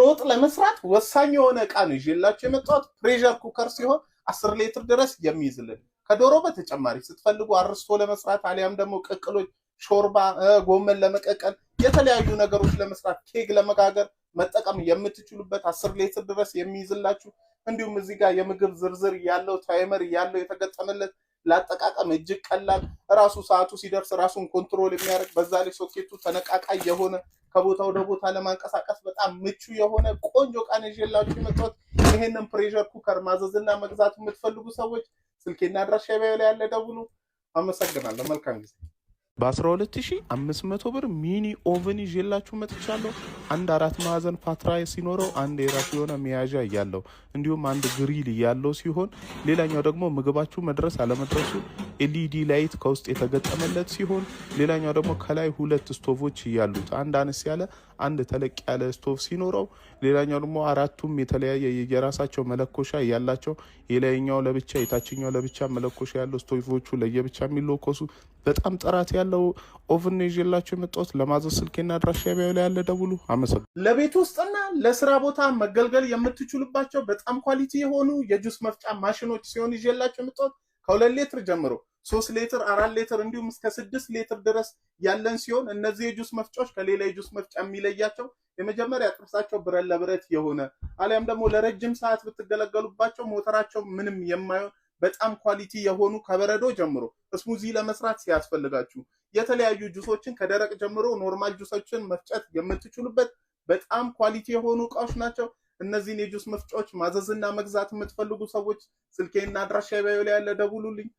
ወጥ ለመስራት ወሳኝ የሆነ ዕቃ ነው ይዤላችሁ የመጣሁት። ፕሬሸር ኩከር ሲሆን 10 ሊትር ድረስ የሚይዝልን ከዶሮ በተጨማሪ ስትፈልጉ አርስቶ ለመስራት አሊያም ደግሞ ቅቅሎች፣ ሾርባ፣ ጎመን ለመቀቀል የተለያዩ ነገሮች ለመስራት ኬክ ለመጋገር መጠቀም የምትችሉበት 10 ሊትር ድረስ የሚይዝላችሁ እንዲሁም እዚህ ጋር የምግብ ዝርዝር ያለው ታይመር ያለው የተገጠመለት ለአጠቃቀም እጅግ ቀላል ራሱ ሰዓቱ ሲደርስ ራሱን ኮንትሮል የሚያደርግ በዛ ላይ ሶኬቱ ተነቃቃይ የሆነ ከቦታ ወደ ቦታ ለማንቀሳቀስ በጣም ምቹ የሆነ ቆንጆ ዕቃ ነው ይዤላችሁ የመጣሁት። ይሄንን ፕሬሸር ኩከር ማዘዝና መግዛት የምትፈልጉ ሰዎች ስልኬና አድራሻዬ ላይ ያለ ደውሉ። አመሰግናለሁ። መልካም ጊዜ። በ12500 ብር ሚኒ ኦቨን ይዤላችሁ መጥቻለሁ። አንድ 4 ማዕዘን ፓትራ ሲኖረው አንድ የራሱ የሆነ መያዣ ያለው እንዲሁም አንድ ግሪል ያለው ሲሆን ሌላኛው ደግሞ ምግባችሁ መድረስ አለመድረሱ ኤልኢዲ ላይት ከውስጥ የተገጠመለት ሲሆን ሌላኛው ደግሞ ከላይ 2 ስቶቮች ያሉት አንድ አነስ ያለ አንድ ተለቅ ያለ ስቶቭ ሲኖረው ሌላኛው ደግሞ አራቱም የተለያየ የራሳቸው መለኮሻ ያላቸው የላይኛው ለብቻ የታችኛው ለብቻ መለኮሻ ያለው ስቶቮቹ ለየብቻ የሚለኮሱ በጣም ጥራት ያለው ኦቨን ይዤላችሁ የመጣሁት። ለማዘዝ ስልኬና አድራሻዬ ላይ ያለ ደውሉ። አመሰግናለሁ። ለቤት ውስጥና ለስራ ቦታ መገልገል የምትችሉባቸው በጣም ኳሊቲ የሆኑ የጁስ መፍጫ ማሽኖች ሲሆን ይዤላችሁ የመጣሁት ከ2 ሊትር ጀምሮ 3 ሊትር 4 ሊትር እንዲሁም እስከ 6 ሊትር ድረስ ያለን ሲሆን እነዚህ የጁስ መፍጫዎች ከሌላ የጁስ መፍጫ የሚለያቸው የመጀመሪያ ጥርሳቸው ብረት ለብረት የሆነ አሊያም ደግሞ ለረጅም ሰዓት ብትገለገሉባቸው ሞተራቸው ምንም የማይሆን በጣም ኳሊቲ የሆኑ ከበረዶ ጀምሮ ስሙዚ ለመስራት ሲያስፈልጋችሁ የተለያዩ ጁሶችን ከደረቅ ጀምሮ ኖርማል ጁሶችን መፍጨት የምትችሉበት በጣም ኳሊቲ የሆኑ እቃዎች ናቸው። እነዚህን የጁስ መፍጫዎች ማዘዝና መግዛት የምትፈልጉ ሰዎች ስልኬና አድራሻዬ ላይ ያለ ደውሉልኝ።